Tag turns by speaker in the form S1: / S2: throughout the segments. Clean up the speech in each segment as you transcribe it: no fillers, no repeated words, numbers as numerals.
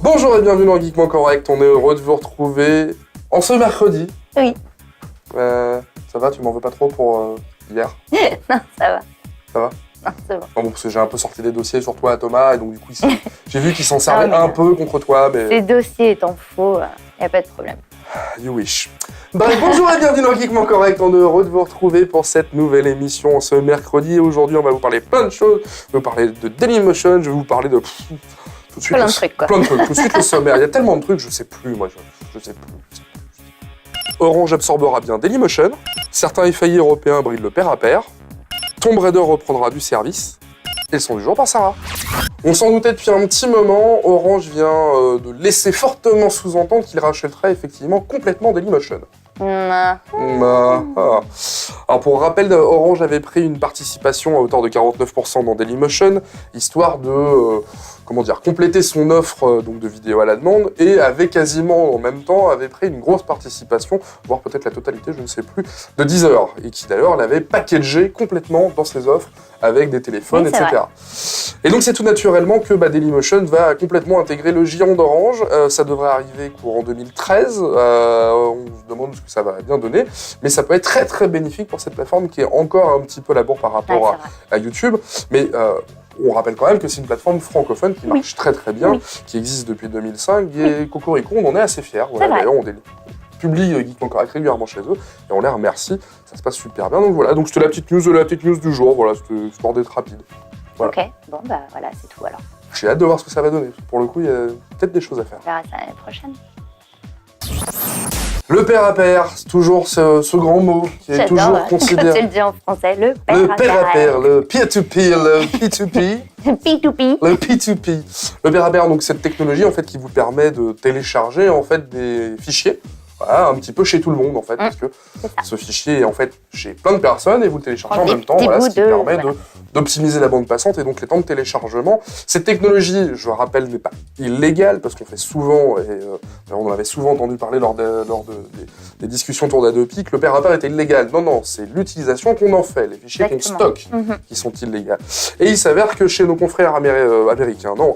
S1: Bonjour et bienvenue dans Geekement Correct, on est heureux de vous retrouver en ce mercredi.
S2: Oui.
S1: Ça va, tu m'en veux pas trop pour hier?
S2: Non, ça va.
S1: Ça va?
S2: Non, c'est bon.
S1: Bon, parce que j'ai un peu sorti des dossiers sur toi à Thomas, et donc du coup, j'ai vu qu'il s'en servait
S2: mais
S1: un peu contre toi, mais...
S2: Ces dossiers étant faux, y a pas de problème.
S1: You wish. Bref, bonjour et bienvenue dans Geekement Correct, on est heureux de vous retrouver pour cette nouvelle émission ce mercredi. Et aujourd'hui, on va vous parler plein de choses. Je vais vous parler de Dailymotion, je vais vous parler de... Tout de suite,
S2: Plein de trucs, quoi.
S1: Plein de trucs, tout de suite le sommaire. Il y a tellement de trucs, je sais plus, moi, je sais plus. Orange absorbera bien Dailymotion, certains FAI européens brident le pair à pair, Tomb Raider reprendra du service, et le son du jour par Sarah. On s'en doutait depuis un petit moment, Orange vient de laisser fortement sous-entendre qu'il rachèterait effectivement complètement Dailymotion. Alors pour rappel, Orange avait pris une participation à hauteur de 49% dans Dailymotion, histoire de compléter son offre donc de vidéo à la demande, et avait quasiment en même temps pris une grosse participation, voire peut-être la totalité, je ne sais plus, de Deezer, et qui d'ailleurs l'avait packagé complètement dans ses offres avec des téléphones,
S2: oui,
S1: etc.
S2: Vrai.
S1: Et donc c'est tout naturellement que Dailymotion va complètement intégrer le giron d'Orange. Ça devrait arriver courant 2013. On se demande ce que ça va bien donner, mais ça peut être très très bénéfique pour cette plateforme qui est encore un petit peu labour par rapport à YouTube. Mais on rappelle quand même que c'est une plateforme francophone qui marche très très bien, qui existe depuis 2005, et Cocorico, on en est assez fiers. Voilà, d'ailleurs, on publie Geekement Correct régulièrement chez eux, et on les remercie, ça se passe super bien. Donc voilà, donc c'était la petite news du jour, voilà, c'était histoire d'être rapide. Voilà.
S2: Ok, bon bah voilà, c'est tout alors.
S1: J'ai hâte de voir ce que ça va donner, pour le coup, il y a peut-être des choses à faire.
S2: On verra ça l'année prochaine.
S1: Le pair à pair, c'est toujours ce grand mot qui est toujours considéré.
S2: Quand tu le dis en français, le
S1: pair à pair, le peer-to-peer, le P2P.
S2: P2P.
S1: Le P2P. Le pair à pair, donc cette technologie en fait qui vous permet de télécharger en fait des fichiers. Voilà, un petit peu chez tout le monde en fait, parce que ce fichier est en fait chez plein de personnes et vous le téléchargez en même temps, voilà, ce qui permet d'optimiser la bande passante et donc les temps de téléchargement. Cette technologie, je le rappelle, n'est pas illégale, parce qu'on fait souvent, et on en avait souvent entendu parler lors des discussions autour d'Adopi, que le pair à pair était illégal. Non, c'est l'utilisation qu'on en fait, les fichiers qu'on stocke qui sont illégaux. Et il s'avère que chez nos confrères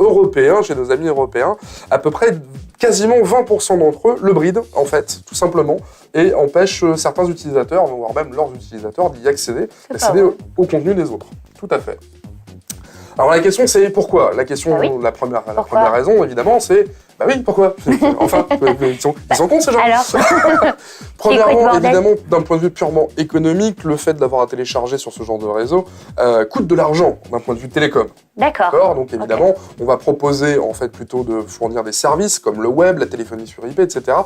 S1: européens, chez nos amis européens, à peu près quasiment 20% d'entre eux le brident, en fait, tout simplement, et empêchent certains utilisateurs, voire même leurs utilisateurs, d'y accéder au contenu des autres. Tout à fait. Alors la question c'est pourquoi? La première raison, évidemment, c'est pourquoi? Enfin, ils sont cons ces gens. Alors premièrement, évidemment, d'un point de vue purement économique, le fait d'avoir à télécharger sur ce genre de réseau coûte de l'argent d'un point de vue télécom.
S2: D'accord.
S1: Donc évidemment, on va proposer en fait plutôt de fournir des services comme le web, la téléphonie sur IP, etc.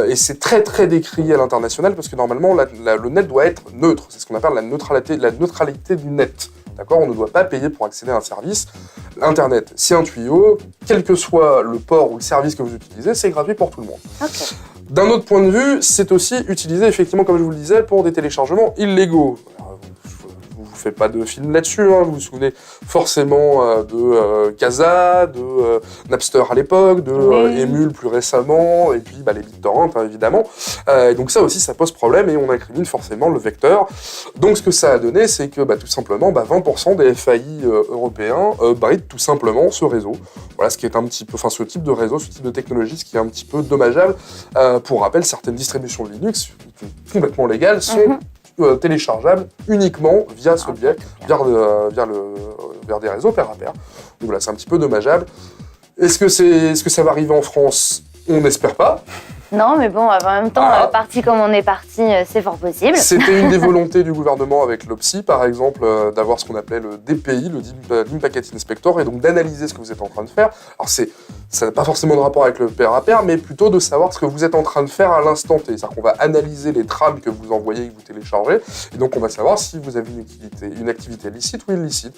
S1: Et c'est très très décrié à l'international parce que normalement le net doit être neutre. C'est ce qu'on appelle la neutralité du net. D'accord, on ne doit pas payer pour accéder à un service. Internet, c'est un tuyau, quel que soit le port ou le service que vous utilisez, c'est gratuit pour tout le monde.
S2: Okay.
S1: D'un autre point de vue, c'est aussi utilisé effectivement, comme je vous le disais, pour des téléchargements illégaux. Je ne fais pas de film là-dessus, vous vous souvenez forcément de Casa, de Napster à l'époque, de Emule plus récemment, et puis les BitTorrent évidemment. Et donc ça aussi, ça pose problème et on incrimine forcément le vecteur. Donc ce que ça a donné, c'est que tout simplement 20% des FAI européens brident tout simplement ce réseau. Voilà, ce qui est un petit peu, ce type de réseau, ce type de technologie, ce qui est un petit peu dommageable. Pour rappel, certaines distributions Linux, complètement légales, sont téléchargeable uniquement via ce biais, vers des réseaux pair à pair. Donc voilà, c'est un petit peu dommageable. Est-ce que ça va arriver en France? On n'espère pas.
S2: Non, mais bon, en même temps, parti comme on est parti, c'est fort possible. C'était
S1: une des volontés du gouvernement avec l'OPSI, par exemple, d'avoir ce qu'on appelait le DPI, le Deep Packet Inspector, et donc d'analyser ce que vous êtes en train de faire. Alors ça n'a pas forcément de rapport avec le pair à pair, mais plutôt de savoir ce que vous êtes en train de faire à l'instant T. C'est-à-dire qu'on va analyser les trames que vous envoyez et que vous téléchargez, et donc on va savoir si vous avez une activité licite ou illicite.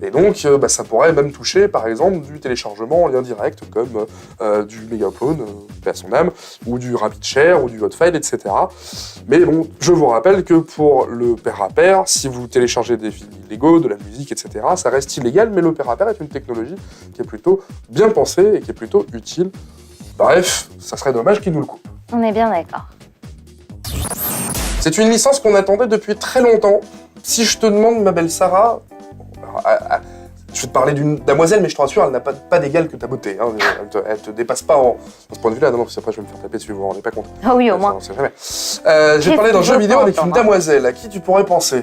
S1: Et donc ça pourrait même toucher, par exemple, du téléchargement en lien direct, comme du Megaphone, paix à son âme, ou du RapidShare, ou du Hotfile, etc. Mais bon, je vous rappelle que pour le pair à pair, si vous téléchargez des films illégaux, de la musique, etc., ça reste illégal, mais le pair à pair est une technologie qui est plutôt bien pensée et qui est plutôt utile. Bref, ça serait dommage qu'il nous le coupe.
S2: On est bien d'accord.
S1: C'est une licence qu'on attendait depuis très longtemps. Si je te demande, ma belle Sarah, Je vais te parler d'une damoiselle, mais je te rassure, elle n'a pas d'égal que ta beauté. Hein. Elle te dépasse pas dans ce point de vue-là. Non, parce qu'après, je vais me faire taper dessus, vous vous rendez pas compte.
S2: Ah oui, au moins.
S1: Je vais te parler d'un jeu vidéo avec une damoiselle. À qui tu pourrais penser?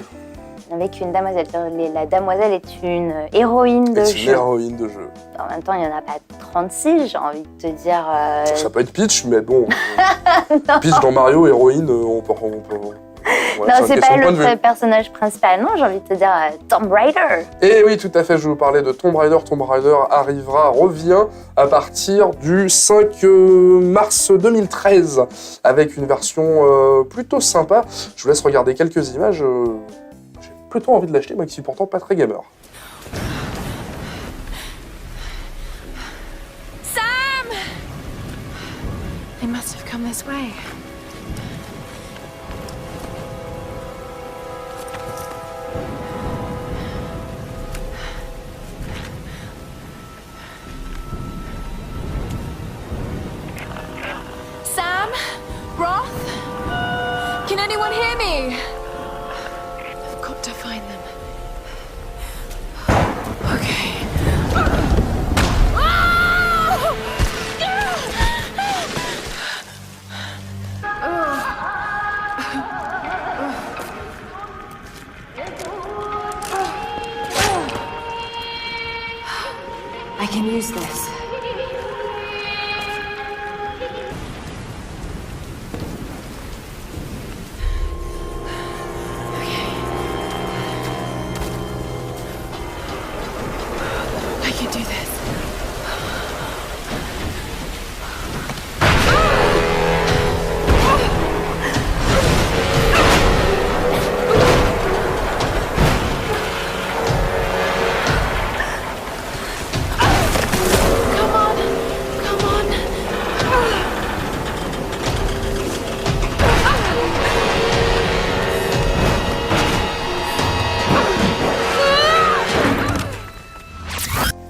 S2: Avec une damoiselle. La damoiselle est une héroïne de jeu.
S1: C'est une héroïne de jeu.
S2: En même temps, il n'y en a pas 36, j'ai envie de te dire.
S1: Ça peut être Peach, mais bon. Peach dans Mario, héroïne, on peut
S2: voilà, non, c'est pas le personnage principal, non, j'ai envie de te dire Tomb Raider.
S1: Et oui, tout à fait, je vais vous parlais de Tomb Raider. Tomb Raider revient à partir du 5 mars 2013 avec une version plutôt sympa. Je vous laisse regarder quelques images. J'ai plutôt envie de l'acheter, moi qui suis pourtant pas très gamer.
S3: Sam! They must have come this way. Sam? Roth? Can anyone hear me? I've got to find them. Okay. I can use this.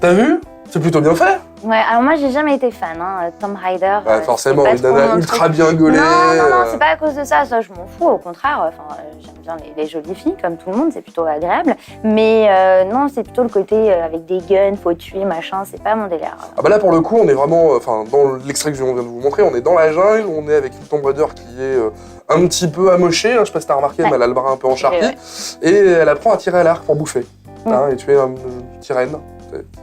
S1: T'as vu? C'est plutôt bien fait.
S2: Ouais, alors moi j'ai jamais été fan, hein. Tomb Raider.
S1: Bah, forcément, une nana ultra bien gaulée.
S2: Non, c'est pas à cause de ça, je m'en fous, au contraire. J'aime bien les jolies filles, comme tout le monde, c'est plutôt agréable. Mais non, c'est plutôt le côté avec des guns, faut tuer, machin, c'est pas mon délire.
S1: Ah bah là pour le coup, on est vraiment, dans l'extrait que je viens de vous montrer, on est dans la jungle, on est avec une Tomb Raider qui est un petit peu amochée, hein, je sais pas si t'as remarqué, mais elle a le bras un peu encharpé, et elle apprend à tirer à l'arc pour bouffer, hein, et tuer une petite reine.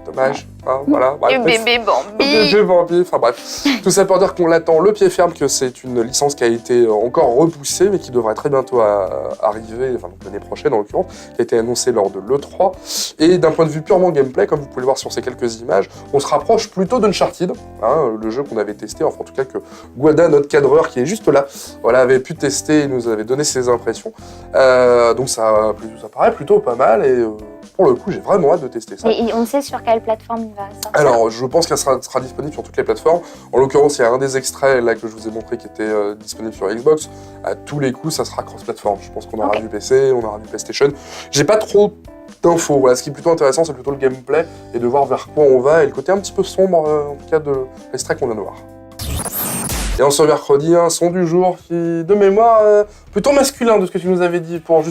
S1: Dommage, hein, voilà. Bref,
S2: le bébé Bambi.
S1: Le bébé Bambi, enfin bref. Tout ça pour dire qu'on l'attend le pied ferme, que c'est une licence qui a été encore repoussée, mais qui devrait très bientôt arriver, enfin l'année prochaine en l'occurrence, qui a été annoncée lors de l'E3. Et d'un point de vue purement gameplay, comme vous pouvez le voir sur ces quelques images, on se rapproche plutôt d'Uncharted, hein, le jeu qu'on avait testé, enfin en tout cas que Guada, notre cadreur qui est juste là, voilà, avait pu tester et nous avait donné ses impressions. Donc ça paraît plutôt pas mal et pour le coup, j'ai vraiment hâte de tester ça.
S2: Et on sait sur quelle plateforme il va sortir?
S1: Alors, je pense qu'elle sera disponible sur toutes les plateformes. En l'occurrence, il y a un des extraits là que je vous ai montré qui était disponible sur Xbox. À tous les coups, ça sera cross-plateforme. Je pense qu'on aura du PC, on aura du PlayStation. J'ai pas trop d'infos. Voilà, ce qui est plutôt intéressant, c'est plutôt le gameplay et de voir vers quoi on va et le côté un petit peu sombre, en tout cas, de l'extrait qu'on vient de voir. Et en ce mercredi, un son du jour qui, de mémoire, plutôt masculin de ce que tu nous avais dit, pour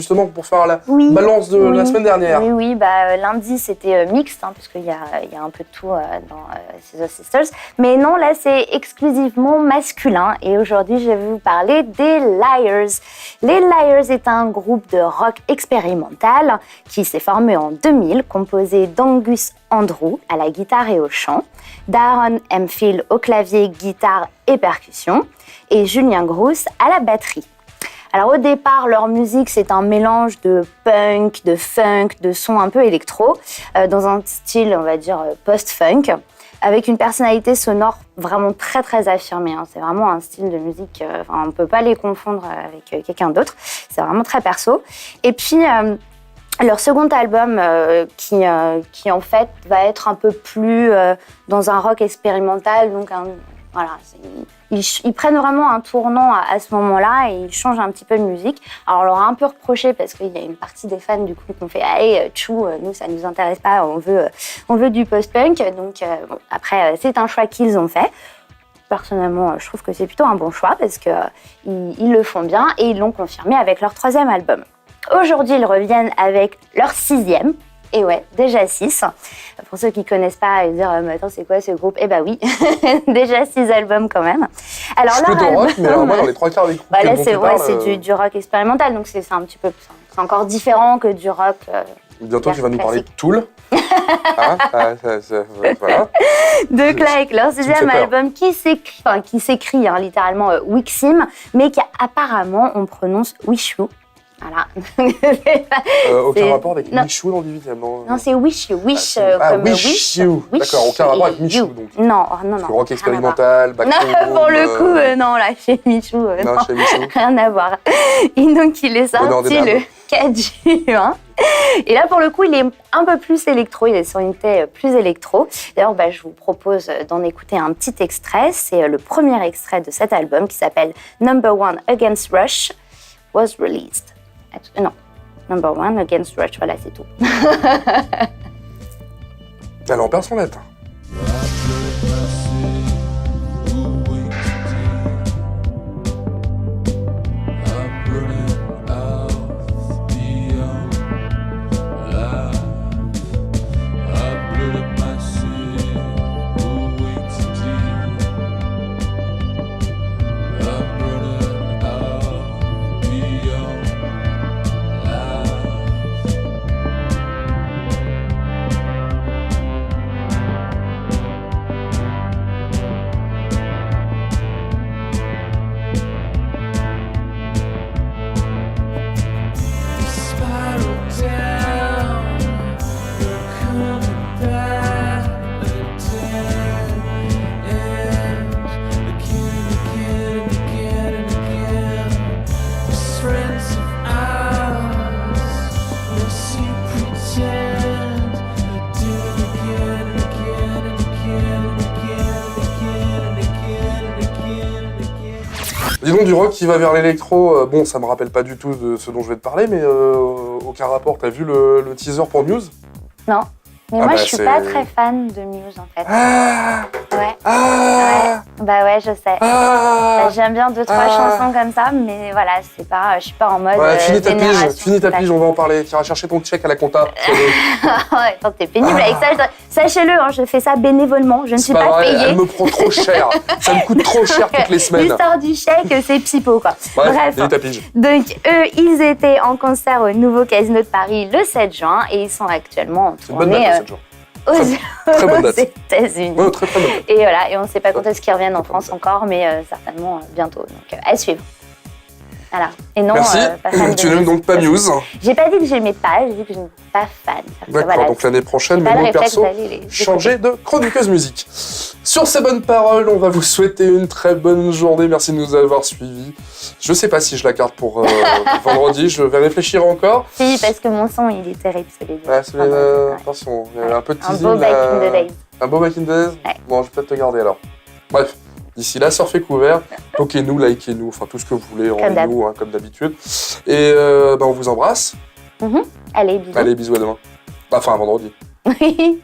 S1: faire la balance de la semaine dernière.
S2: Oui, bah, lundi c'était mixte, hein, parce qu'il y a un peu de tout dans Scissor Sisters. Mais non, là c'est exclusivement masculin. Et aujourd'hui, je vais vous parler des Liars. Les Liars est un groupe de rock expérimental qui s'est formé en 2000, composé d'Angus Andrew à la guitare et au chant, d'Aaron Hemphill au clavier, guitare et percussion, et Julien Grousse à la batterie. Alors au départ, leur musique, c'est un mélange de punk, de funk, de sons un peu électro, dans un style, on va dire, post-funk, avec une personnalité sonore vraiment très très affirmée. Hein. C'est vraiment un style de musique, on ne peut pas les confondre avec quelqu'un d'autre, c'est vraiment très perso. Et puis, leur second album, qui en fait va être un peu plus dans un rock expérimental, donc voilà, ils prennent vraiment un tournant à ce moment-là et ils changent un petit peu de musique. Alors on leur a un peu reproché parce qu'il y a une partie des fans du coup qui ont fait « Hey, tchou, nous ça nous intéresse pas, on veut du post-punk ». Donc après, c'est un choix qu'ils ont fait. Personnellement, je trouve que c'est plutôt un bon choix parce qu'ils le font bien et ils l'ont confirmé avec leur troisième album. Aujourd'hui, ils reviennent avec leur sixième. Et ouais, déjà 6. Pour ceux qui connaissent pas et dire mais attends c'est quoi ce groupe? Eh ben oui, déjà 6 albums quand même. Alors
S1: je peux de rock, mais alors moi dans les 3 quarts des groupes
S2: là
S1: dont
S2: c'est
S1: tu parles,
S2: c'est du rock expérimental, donc c'est un petit peu, c'est encore différent que du rock.
S1: Bientôt tu vas nous parler de Tool. Hein, voilà.
S2: Donc là avec leur 6e album qui s'écrit littéralement Wixim, mais qui apparemment on prononce Wish You. Voilà.
S1: Aucun rapport avec Michou dans le 18e, non?
S2: Non, c'est Wish You. Wish
S1: comme Wish You. D'accord, aucun rapport avec Michou, donc.
S2: Non.
S1: Rock expérimental, backroom.
S2: Pour le coup, non, là, chez Michou.
S1: Non, chez Michou.
S2: Rien à voir. Et donc, il est sorti le 4 juin. Et là, pour le coup, il est un peu plus électro, il est sur une tête plus électro. D'ailleurs, je vous propose d'en écouter un petit extrait. C'est le premier extrait de cet album qui s'appelle Number One Against Rush was released. Non, Number One Against Rush, voilà, c'est tout.
S1: Elle en perd son lettre. Disons du rock qui va vers l'électro, bon ça me rappelle pas du tout de ce dont je vais te parler, mais aucun rapport. T'as vu le teaser pour Muse?
S2: Non, mais moi je suis pas très fan de Muse en fait. Ouais. Bah ouais, je sais. J'aime bien 2-3 chansons comme ça, mais voilà, c'est pas, je suis pas en mode.
S1: Ouais, finis ta pige, on va en parler. Tu iras chercher ton check à la compta.
S2: Ouais, attends, t'es pénible avec ça. Sachez-le, je fais ça bénévolement, je ne suis pas payée.
S1: Elle me prend trop cher. Ça me coûte trop cher toutes les semaines.
S2: L'histoire du chèque, c'est pipeau quoi.
S1: Bref, finis ta pige.
S2: Donc eux, ils étaient en concert au nouveau Casino de Paris le 7 juin et ils sont actuellement en tournée.
S1: Très bonne date.
S2: Aux États-Unis.
S1: Ouais, très bonne date.
S2: Et voilà, et on ne sait pas quand est-ce qu'ils reviennent en France encore, mais certainement bientôt. Donc à suivre. Voilà. Et non,
S1: merci.
S2: Pas fan
S1: tu n'aimes donc pas Muse.
S2: J'ai pas dit que j'aimais pas, j'ai dit que je n'étais pas fan.
S1: D'accord,
S2: voilà,
S1: donc l'année prochaine, mais moi perso, changer de chroniqueuse musique. Sur ces bonnes paroles, on va vous souhaiter une très bonne journée. Merci de nous avoir suivis. Je sais pas si je la garde pour vendredi, je vais réfléchir encore.
S2: Si, parce que mon son, il est terrible,
S1: attention, il y a un peu de teasing.
S2: Un beau Back in the Days.
S1: Un beau Back in the Days?
S2: Ouais.
S1: Bon, je vais peut-être te garder alors. Bref. D'ici là, surfez couvert, toquez-nous, likez-nous, enfin tout ce que vous voulez, rendez-nous comme d'habitude. Et on vous embrasse.
S2: Allez, bisous.
S1: Allez, bisous à demain. Enfin, à vendredi.
S2: Oui.